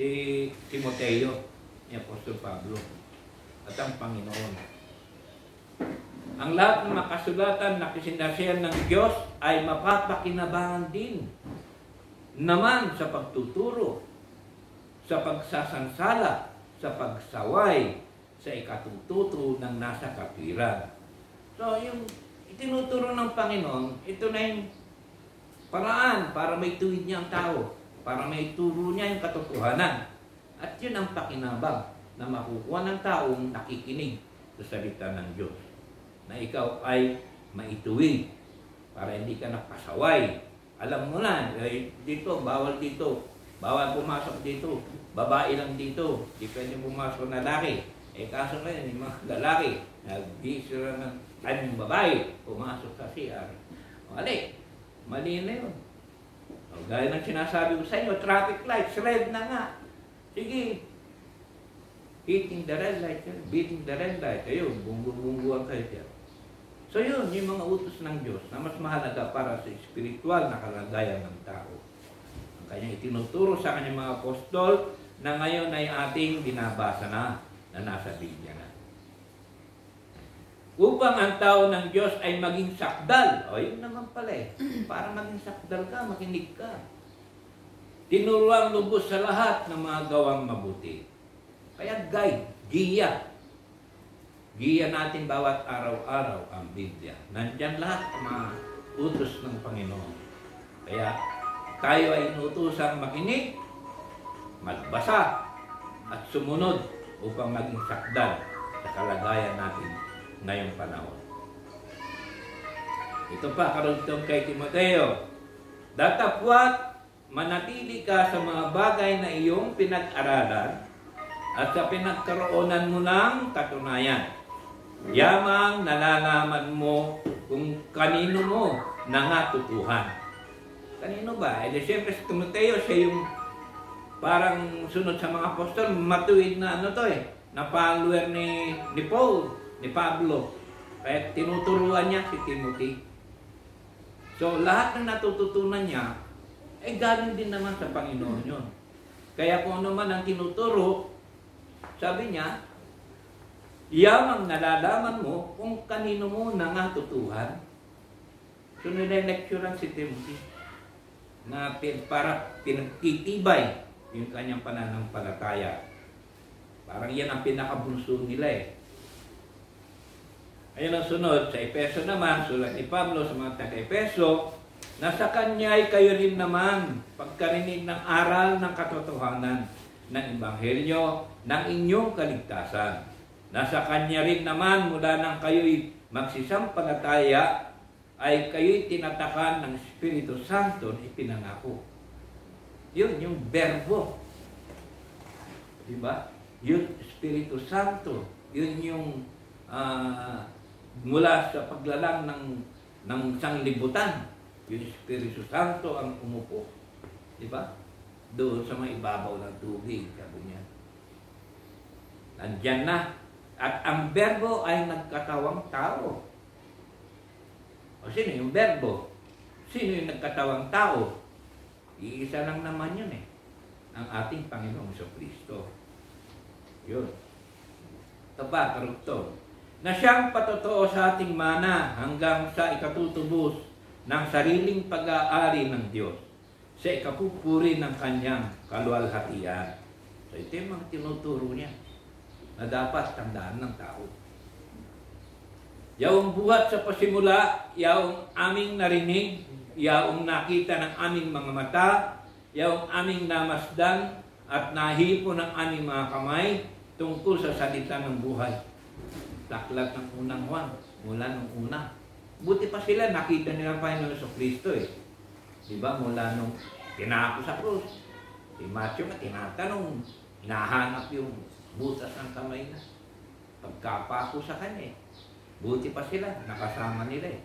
si Timoteo, ni Apostol Pablo, at ang Panginoon. Ang lahat ng makasulatan na kisinasihan ng Diyos ay mapapakinabangan din naman sa pagtuturo, sa pagsasansala, sa pagsaway, sa ikatututo ng nasa katwiran. So, yung itinuturo ng Panginoon, ito na yung paraan para may tuwid niya ang tao, para may turo niya yung katotohanan. At yun ang pakinabang na makukuha ng taong nakikinig sa salita ng Diyos. Na ikaw ay maituwid para hindi ka napasaway. Alam mo na, dito, bawal pumasok dito, babae lang dito, di pwede pumasok na lalaki. Kaso ngayon, yung mga lalaki, nag-isira ng kaming babae, pumasok sa CR. Mali na yun. Gaya ng sinasabi ko sa inyo, traffic lights, red na nga. Sige, hitting the red light, beating the red light, ayun, bunggu-bungguan kayo dyan. So yun, yung mga utos ng Diyos na mas mahalaga para sa spiritual na kalagayan ng tao. Ang kanyang itinuturo sa kanyang mga apostol na ngayon ay ating binabasa na nasa Biblia na. Upang ang tao ng Diyos ay maging sakdal. O yun naman pala eh. Para maging sakdal ka, makinig ka. Tinuruang lubos sa lahat ng mga gawang mabuti. Kaya guide, giya. Giya natin bawat araw-araw ang Biblia. Nandyan lahat ang mga utos ng Panginoon. Kaya tayo ay inutusang makinig, magbasa, at sumunod upang maging sakdal sa kalagayan natin ngayong panahon. Ito pa, karugtong kay Timoteo. Datapwat, manatili ka sa mga bagay na iyong pinag-aralan at sa pinagkaroonan mo ng katunayan. Yamang nalalaman mo kung kanino mo nangatutuhan. Kanino ba? Siyempre si Timoteo, siya yung parang sunod sa mga apostol, matuwid na na follower ni Paul, ni Pablo. Kaya tinuturuan niya si Timothy. So lahat ng natututunan niya, galing din naman sa Panginoon yun. Kaya kung ano man ang tinuturo, sabi niya, yamang nalalaman mo kung kanino mo nangatutuhan. So nilelekturan si Timothy na para pinagtitibay yung kanyang pananampalataya. Parang yan ang pinakabunso nila eh. Ayun ang sunod, sa Efeso naman, sulat ni Pablo sa mga taga-Efeso, na sa kanya ay kayo rin naman pagkarinig ng aral ng katotohanan ng Ebanghelyo ng inyong kaligtasan. Nasa kanya rin naman mula nang kayo'y magsisampalataya ay kayo'y tinatakan ng Espiritu Santo na ipinangako. Yun, yung verbo. Diba? Yun, Espiritu Santo. Yun yung mula sa paglalang ng sanglibutan. Yung Espiritu Santo ang umupo. Diba? Doon sa mga ibabaw ng tubig, sabi niya. Nandyan na. At ang verbo ay nagkatawang tao. O sino yung verbo? Sino yung nagkatawang tao? Iisa lang naman yun eh. Ang ating Panginoong Kristo. Yun. Ito pa, karugtong. Na siyang patotoo sa ating mana hanggang sa ikatutubos ng sariling pag-aari ng Diyos sa ikapupuri ng kanyang kaluwalhatian. So ito yung mga tinuturo niya na dapat tandaan ng tao. Yaong buhat sa pasimula, yaong aming narinig, yaong nakita ng aming mga mata, yaong aming namasdan at nahipo ng aming mga kamay tungkol sa salita ng buhay. Taklat ng unang Juan, mula nung una. Buti pa sila, nakita nila ang Panginoon sa Kristo eh. Diba? Mula nung pinako sa krus. Si Matthew na tinatanong, hinahanap yung butas ng kamay na. Pagkapako sa kanya eh. Buti pa sila, nakasama nila eh.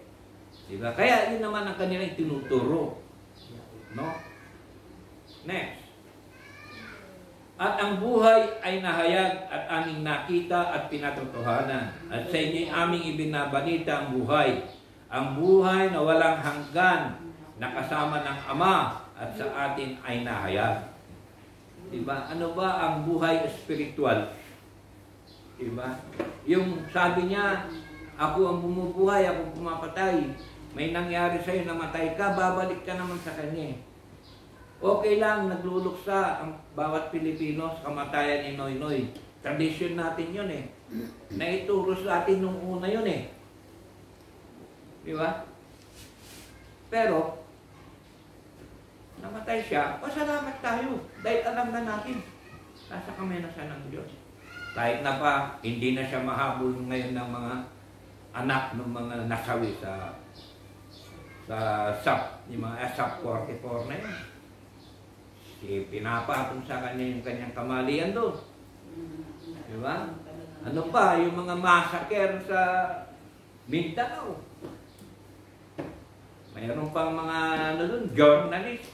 Diba? Kaya yun naman ang kanilang tinuturo. No? Next. At ang buhay ay nahayag at aming nakita at pinatotohanan. At sa inyo aming ibinabalita ang buhay. Ang buhay na walang hanggan, nakasama ng Ama at sa atin ay nahayag. Diba? Ano ba ang buhay espiritual? Diba? Yung sabi niya, ako ang bumubuhay, ako pumapatay. May nangyari sa'yo, namatay ka, babalik ka naman sa Kanya. Okay lang, nagluluksa ang bawat Pilipino sa kamatayan ni Noy Noy. Tradisyon natin yun eh. Naituro sa atin nung una yun eh. Diba? Pero, namatay siya, pasalamat tayo. Dahil alam na natin, nasa kamay na siya ng Diyos. Kahit na pa, hindi na siya mahabol ngayon ng mga anak ng mga nasawi sa SAP, yung mga SAP 44 na yun. Pinapatong sa kanya yung kanyang kamalian doon. Diba? Ano pa, yung mga massacre sa Mindanao. Mayroon pang mga ano doon, journalist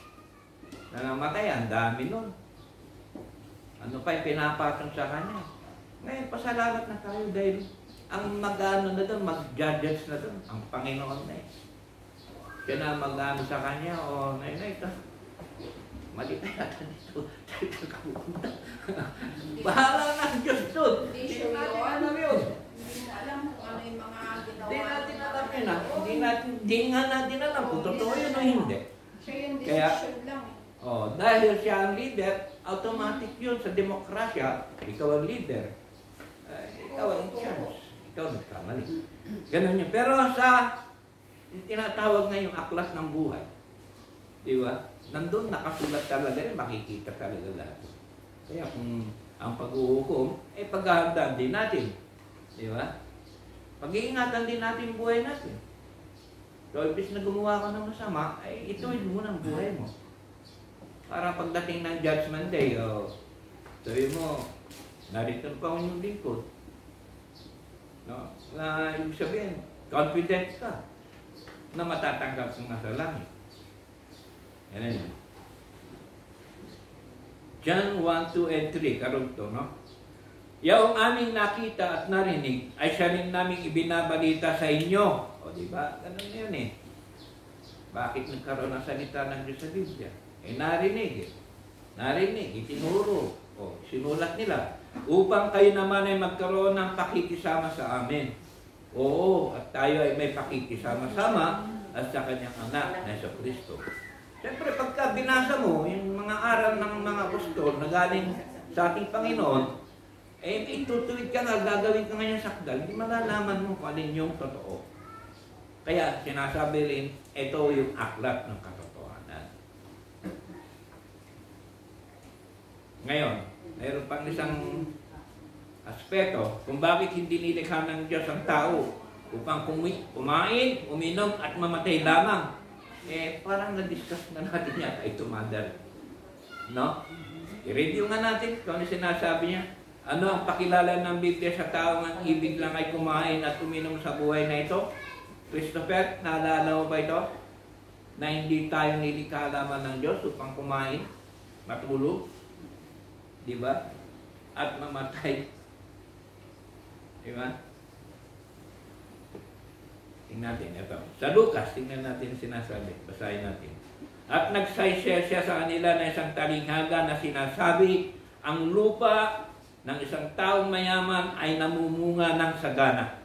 na namatay, ang dami nun. Ano pa yung pinapatong sa kanya? Ngayon, pasalamat na tayo dahil ang mag-ano na doon, mag-judges na doon, ang Panginoon na eh. Siya na mag-ano sa kanya, o nay-nay ka. Mali na yata dito. Bahala na ang Diyos doon. Hindi natin alam yun. Hindi na alam kung ano yung mga ginawa. Hindi natin alam yun ah. Hindi nga natin alam kung totoo yun o hindi. Siya yung decision lang. Dahil siya ang leader, automatic yun sa demokrasya. Ikaw ang leader. Ikaw ang chance. Ikaw nagkamali. Ganun yun. Pero sa tinatawag ngayong aklat ng buhay, di ba? Nandun nakasulat talaga rin, makikita talaga lahat. Kaya kung ang pag-uhukom, paghahandaan din natin. Di ba? Pag-iingatan din natin yung buhay natin. So, ibig na gumawa ka ng masama, ituwid mo ng buhay mo. Para pagdating ng Judgment Day, sabi mo, narito pa ang inyong lingkod. No? Na ibig sabihin, confident ka na matatanggap mo sa langit. Yan yun. John 1, 2, and 3, karon to, no? Yaong aming nakita at narinig ay siya rin naming ibinabalita sa inyo. O, di ba? Ganun yun eh. Bakit nagkaroon ng salita ng Diyos sa Biblia? Narinig eh. Narinig, itinuro. O, sinulat nila. Upang kayo naman ay magkaroon ng pakikisama sa amin. Oo, at tayo ay may pakikisama-sama at sa kanyang anak na Yesu Kristo. Siyempre, pagka binasa mo yung mga aral ng mga apostol na galing sa ating Panginoon, itutuwid ka nga, gagawin ka ngayon sakdal, hindi malalaman mo kung alin yung totoo. Kaya sinasabi rin, ito yung aklat ng katotohanan. Ngayon, mayroon pang isang aspeto kung bakit hindi nilikha ng Diyos ang tao upang kumain, uminom at mamatay lamang. Parang na-discuss na natin yata ito, Mother. No? I-review nga natin kung ano sinasabi niya. Ano ang pakilala ng Biblia sa tao ng ibig lang ay kumain at uminom sa buhay na ito? Christopher, naalala mo ba ito? Na hindi tayo nilikha lamang ng Diyos upang kumain, matulog, di ba? At mamatay. Di ba? Tingnan natin ito. Sa Lucas, tingnan natin sinasabi. Basahin natin. At nagsayshare siya sa kanila na isang talinghaga na sinasabi, ang lupa ng isang taong mayaman ay namumunga ng sagana.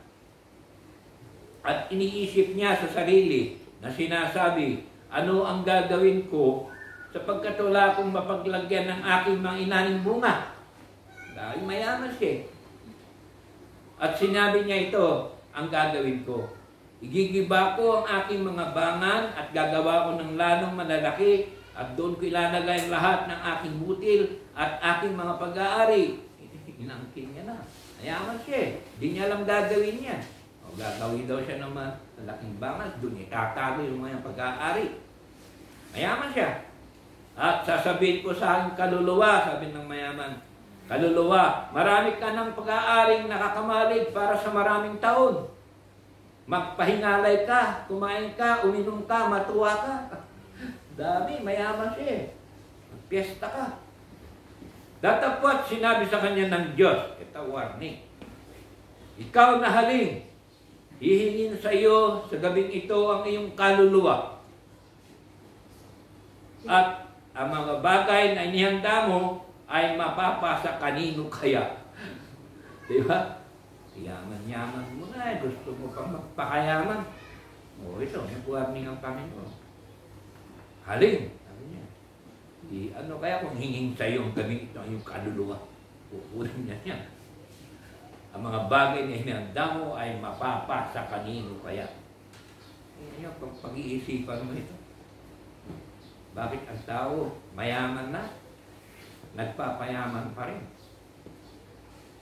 At iniisip niya sa sarili na sinasabi, ano ang gagawin ko sapagkat wala akong mapaglagyan ng aking mga inaning bunga? Dahil mayaman siya. At sinabi niya ito, ang gagawin ko. Igigiba ko ang aking mga bangan at gagawa ko ng lalong malalaki at doon ko ilalagay lahat ng aking butil at aking mga pag-aari. Inangkin niya na. Mayaman siya. Hindi niya alam gagawin niya. O gagawin daw siya ng malaking bangan. Doon itatago yung mga pag-aari. Mayaman siya. At sasabihin ko sa aking kaluluwa, sabi ng mayaman, kaluluwa, marami ka ng pag-aaring nakakamalig para sa maraming taon. Magpahingalay ka, kumain ka, uminom ka, matuwa ka. Dami, mayaman siya. Magpiesta ka. Datapwat sinabi sa kanya ng Diyos, ito warning. Ikaw na haling, hihingin sa iyo sa gabing ito ang iyong kaluluwa. At ang mga bagay na inihanda mo ay mapapasa kanino kaya? Di ba? Yaman-yaman mo na, gusto mo pang magpakayaman. O ito, may warning ang Panginoon. Halin, sabi niya. Ano kaya kung hinging sa'yo ang galing ito, yung kaluluwa? Kukunin niya yan. Ang mga bagay na hinanda mo ay mapapasa kanino kaya? Yan, pag-iisipan mo ito. Bakit ang tao mayaman na? Nagpapayaman pa rin.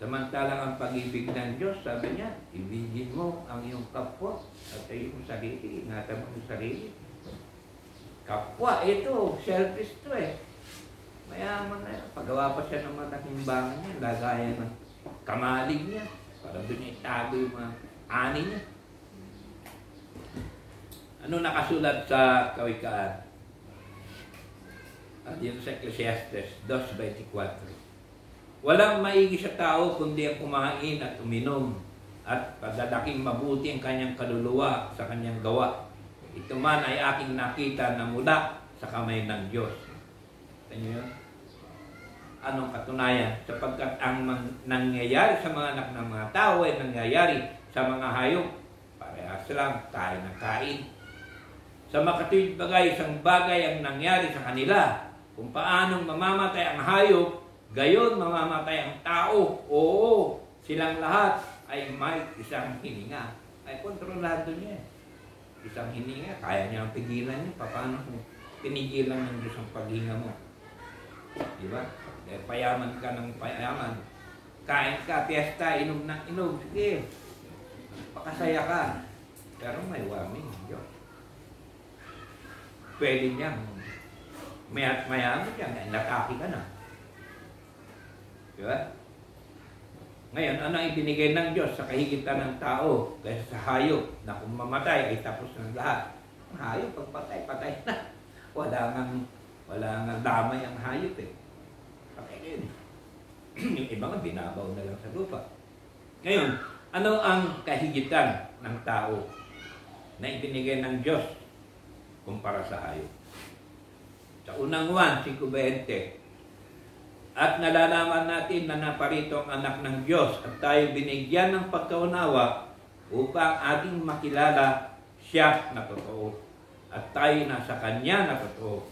Samantalang ang pag-ibig ng Diyos, sabi niya, ibigin mo ang iyong kapwa at iyong sarili. Ingatan mo ang sarili. Kapwa, ito, selfish to eh. Mayaman na yan. Pagawa pa siya ng matakimbangan niya, lagayan ng kamalig niya. Para doon niya itago yung mga ani niya. Ano nakasulat sa Kawikaan? At yun sa Ecclesiastes 2:24. Walang maigi sa tao kundi ang kumain at uminom at pagdadaking mabuti ang kanyang kaluluwa sa kanyang gawa. Ito man ay aking nakita na mula sa kamay ng Diyos. Kanya yun? Anong katunayan? Sapagkat ang nangyayari sa mga anak ng mga tao ay nangyayari sa mga hayop. Parehas lang, kain ng kain. Sa makatuwid bagay, isang bagay ang nangyari sa kanila. Kung paanong mamamatay ang hayop, gayon mamamatay ang tao. Oo, silang lahat ay may isang hininga. Ay kontrolado niya. Isang hininga, kaya niya ang pigilan niya. Paano kung pinigilan ng Diyos ang paghinga mo? Diba? Dahil payaman ka ng payaman. Kain ka, piyesta, inom na inom. Sige, pakasaya ka. Pero may warning Diyos. Pwede niya. Maya't mayaman niya, nakaki ka na. Diba? Ngayon, ano ang ibinigay ng Diyos sa kahigitan ng tao kaysa sa hayop na kung mamatay ay tapos ng lahat? Ang hayop, pagpatay, patay na. Wala nga damay ang hayop eh. Patay na yun. Yung iba nga binabaw na lang sa lupa. Ngayon, ano ang kahigitan ng tao na ibinigay ng Diyos kumpara sa hayop? Sa unang 1:5-20, at nalalaman natin na naparito ang anak ng Diyos at tayo binigyan ng pagkaunawa upang ating makilala siya na totoo at tayo nasa kanya na totoo.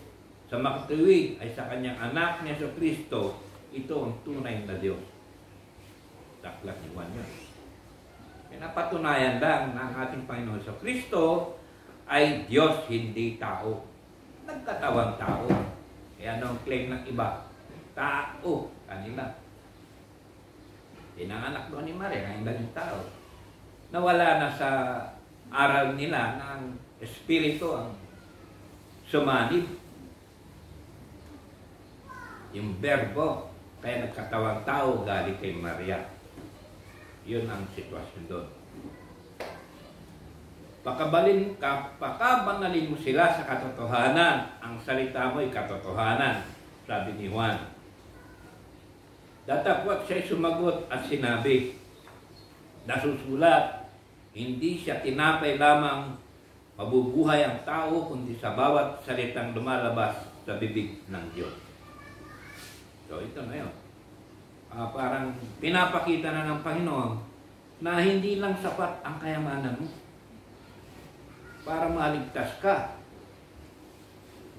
Sa makatuwid ay sa kanyang anak ni Jesucristo, ito ang tunay na Diyos. Taklat ni Juan yun. Pinapatunayan lang na ang ating Panginoon Jesucristo ay Diyos, hindi tao. Nagkatawang tao. Kaya ano ang claim ng iba? Tao, kanila. Pinanganak doon ni Maria, ngayon naging tao. Nawala na sa aral nila ng Espiritu ang sumanib. Yung verbo, kaya nagkatawang tao galing kay Maria. Yun ang sitwasyon doon. Pakabanalin mo sila sa katotohanan. Ang salita mo ay katotohanan, sabi ni Juan. Datapwat siya'y sumagot at sinabi, nasusulat, hindi siya tinapay lamang mabubuhay ang tao, kundi sa bawat salitang lumalabas sa bibig ng Diyos. So ito na yun. Parang pinapakita na ng Panginoon na hindi lang sapat ang kayamanan mo para maligtas ka.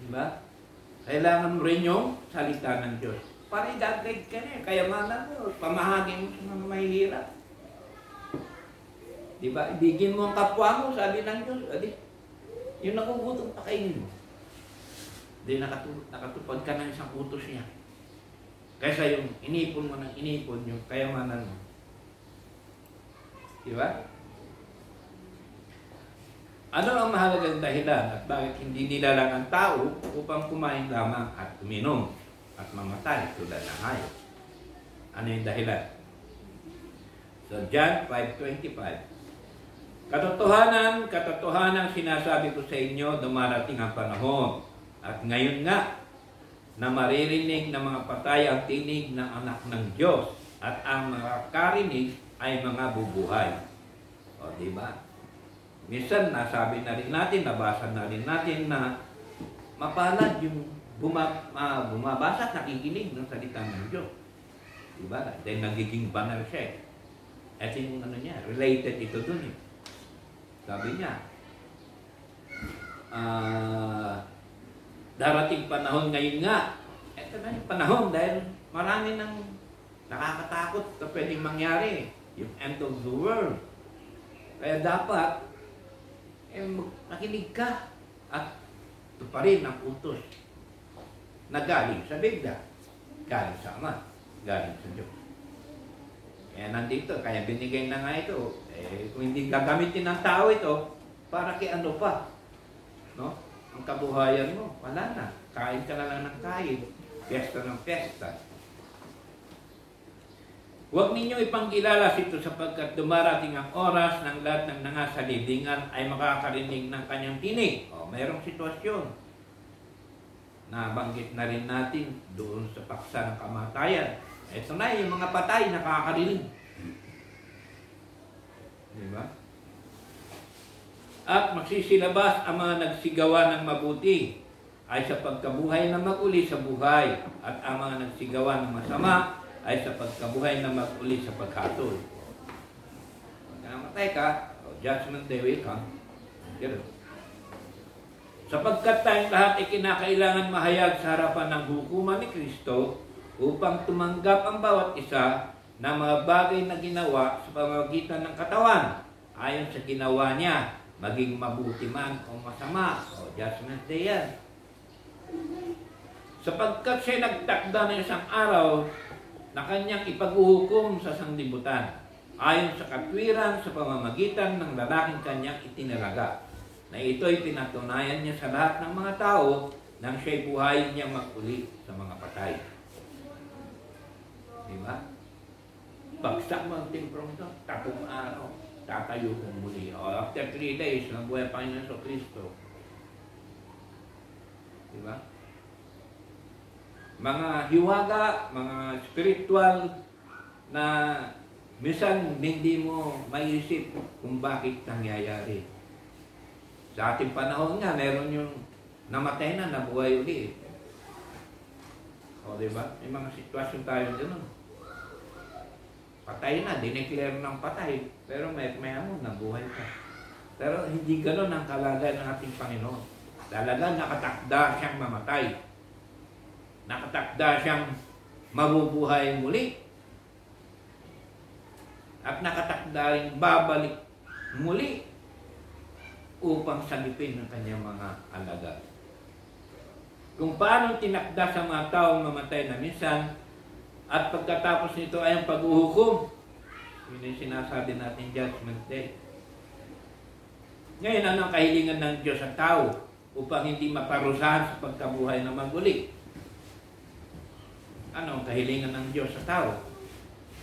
Diba? Kailangan mo rin yung salita ng Diyos. Para i-guide ka na, kayamanan mo, pamahagin mo sa mga mahihirap. Diba? Ibigin mo ang kapwa mo, sabi ng Diyos. Adi, yung nagugutom, pakainin mo. Di nakatupad ka ng isang utos niya. Kaysa yung inipon mo ng inipon, yung kayamanan mo. Diba? Ano ang mahalagang dahilan at bakit hindi nilalang ang tao upang kumain lamang at uminom at mamatay tulad ng hayop? Ano yung dahilan? So, John 5:25. Katotohanan sinasabi ko sa inyo, dumarating ang panahon. At ngayon nga, na maririnig ng mga patay ang tinig ng anak ng Diyos at ang mga karinig ay mga bubuhay. O, diba? Minsan, nasabi na rin natin, nabasa na rin natin na mapalad yung bumabasa at nakikinig ng salita ng Diyos. Diba? Dahil nagiging banal siya. At yung ano niya, related ito dun eh. Sabi niya, darating panahon ngayon nga. Ito na yung panahon dahil marami ng nakakatakot na pwedeng mangyari. Yung end of the world. Kaya dapat makinig ka at tuparin ang utos na galing sa Biblia, galing sa Ama, galing sa Diyos. Kaya nandito, kaya binigay na nga ito. Kung hindi gagamitin ng tao ito, para kay ano pa? No? Ang kabuhayan mo, wala na. Kain ka na lang ng kain. Piyesta ng piyesta. Huwag ninyo ipangkilala ito sapagkat dumarating ang oras ng lahat ng nasa libingan ay makakarinig ng kanyang tinig. Mayroong sitwasyon. Nabanggit na rin natin doon sa paksa ng kamatayan. Ito na, yung mga patay nakakarinig. Diba? At magsisilabas ang mga nagsigawa ng mabuti ay sa pagkabuhay na maguli sa buhay, at ang mga nagsigawa ng masama ay sa pagkabuhay na maguli sa paghatol. Pag namatay ka, judgment day will come. Gano'n. Sapagkat tayong lahat ay kinakailangan mahayag sa harapan ng hukuman ni Kristo upang tumanggap ang bawat isa ng mga bagay na ginawa sa pamamagitan ng katawan ayon sa ginawa niya, maging mabuti man o masama. Judgment day yan. Sapagkat siya nagtakda ng isang araw na kanyang ipaghuhukom sa sanglibutan ayon sa katwiran sa pamamagitan ng lalaking kanyang itinalaga, na ito'y pinatunayan niya sa lahat ng mga tao nang siya'y buhayin niyang maguli sa mga patay. Diba? Bagsak mo ang timprong ito, 3 araw, tatayo kong muli. After 3 days, nabuhay ang Panginoon sa Kristo. Diba? Mga hiwaga, mga spiritual na minsan hindi mo maisip kung bakit nangyayari. Sa ating panahon nga, meron yung namatay na, nabuhay ulit. O, diba? May mga sitwasyon tayo gano'n. Patay na, dineclare ng patay. Pero may mo, nabuhay ka. Pero hindi gano'n ang kalagayan ng ating Panginoon. Talaga nakatakda siyang mamatay. Nakatakda siyang mabubuhay muli. At nakatakda rin babalik muli upang sagipin ng kanyang mga alagad. Kung paano tinakda sa mga taong mamatay na minsan, at pagkatapos nito ay ang paghuhukom. Yun yung sinasabi natin, Judgment Day. Ngayon, anong kahilingan ng Diyos sa tao upang hindi maparusahan sa pagkabuhay na maguli? Anong kahilingan ng Diyos sa tao?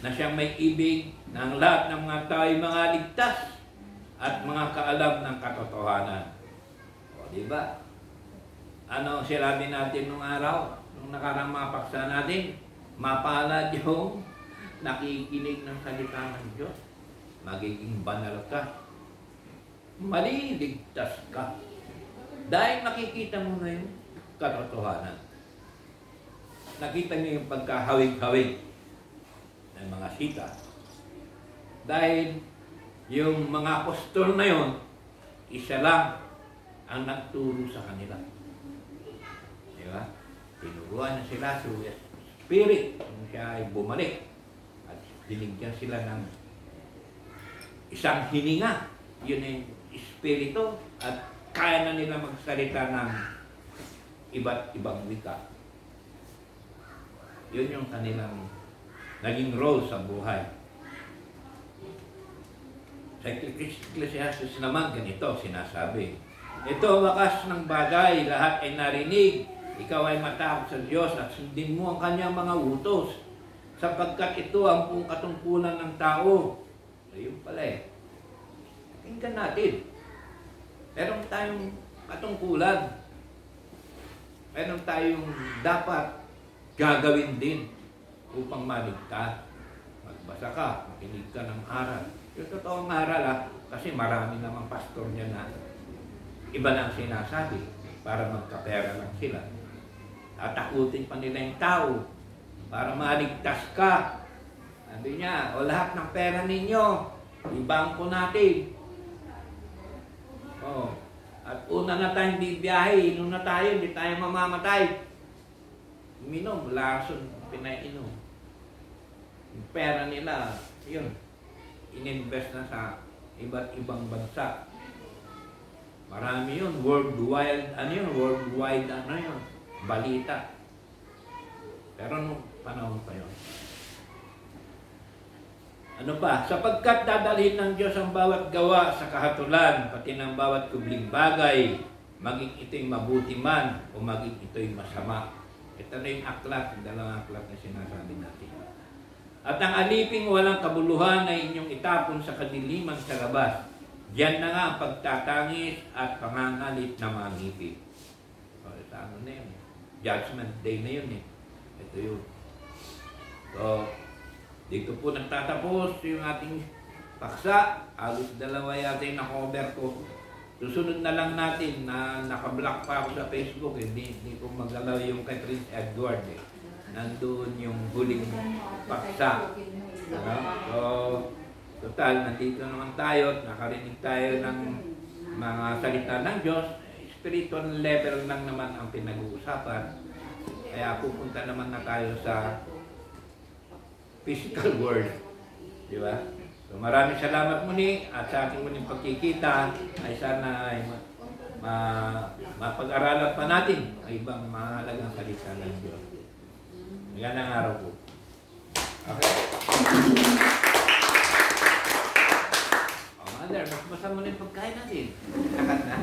Na siyang may ibig na ang lahat ng mga tao ay mga ligtas at mga kaalam ng katotohanan. O, diba? Ano sinabi natin nung araw, nung nakarang mga paksa natin? Mapalad yung nakikinig ng salita ng Diyos. Magiging banal ka. Maliligtas ka. Dahil nakikita mo na yung katotohanan. Nakita niyo yung pagkahawig-hawig ng mga sita. Dahil yung mga apostol na yun, isa lang ang nagturo sa kanila. Diba? Tinuruan na sila sa Spirit kung siya ay bumalik. At binigyan sila ng isang hininga. Yun yung Espiritu. At kaya na nila magsalita ng iba't ibang wika. Yun yung kanilang naging role sa buhay. Sa Ecclesiastes naman ganito sinasabi. Ito ang wakas ng bagay, lahat ay narinig. Ikaw ay matakot sa Diyos at sundin mo ang kanyang mga utos, sapagkat ito ang katungkulan ng tao. Ayun pala eh. Tingnan natin. Meron tayong katungkulan. Meron tayong dapat gagawin din upang maligtas. Magbasa ka, makinig ka ng aral. Yung totoong aral kasi marami namang pastor niya na iba lang sinasabi para magkapera lang sila. Tatakutin pa nila yung tao para maligtas ka. Sabi niya, o lahat ng pera ninyo, ibangko natin. Oh. At una na tayong bibiyahe, inom na tayo, hindi tayo mamamatay. Uminom, lason, pinainom. Yung pera nila, yun, ininvest na sa iba't ibang bansa. Marami yun, worldwide, balita. Pero nung panahon pa yun. Ano pa? Sapagkat dadalhin ng Diyos ang bawat gawa sa kahatulan, pati ng bawat kubling bagay, maging ito'y mabuti man o maging ito'y masama. Ito na yung aklat, yung dalawang aklat na sinasabi natin. At ang aliping walang kabuluhan ay inyong itapon sa kadiliman sa labas. Diyan na nga ang pagtatangis at pangangalit na mga ngipin. O, sa ano na yun? Judgment Day na yun eh. Ito yun. So, dito po nagtatapos yung ating paksa. Halos dalawa yata yung na-cover ko. Susunod na lang natin na naka-block pa ako sa Facebook. Hindi ko magalaw yung kay Prince Edward eh. Nandun yung huling paksa. So, total, nandito naman tayo. Nakarinig tayo ng mga salita ng Diyos. Spiritual level lang naman ang pinag-uusapan. Kaya pupunta naman na tayo sa physical world. Di ba? So maraming salamat muli at sa ating muling pagkikita ay sana ay mapag-aralan pa natin ang ibang mahalagang salita ng Diyos. Magandang araw po. Okay? Mother, mas masama na yung pagkain natin. Nakat na.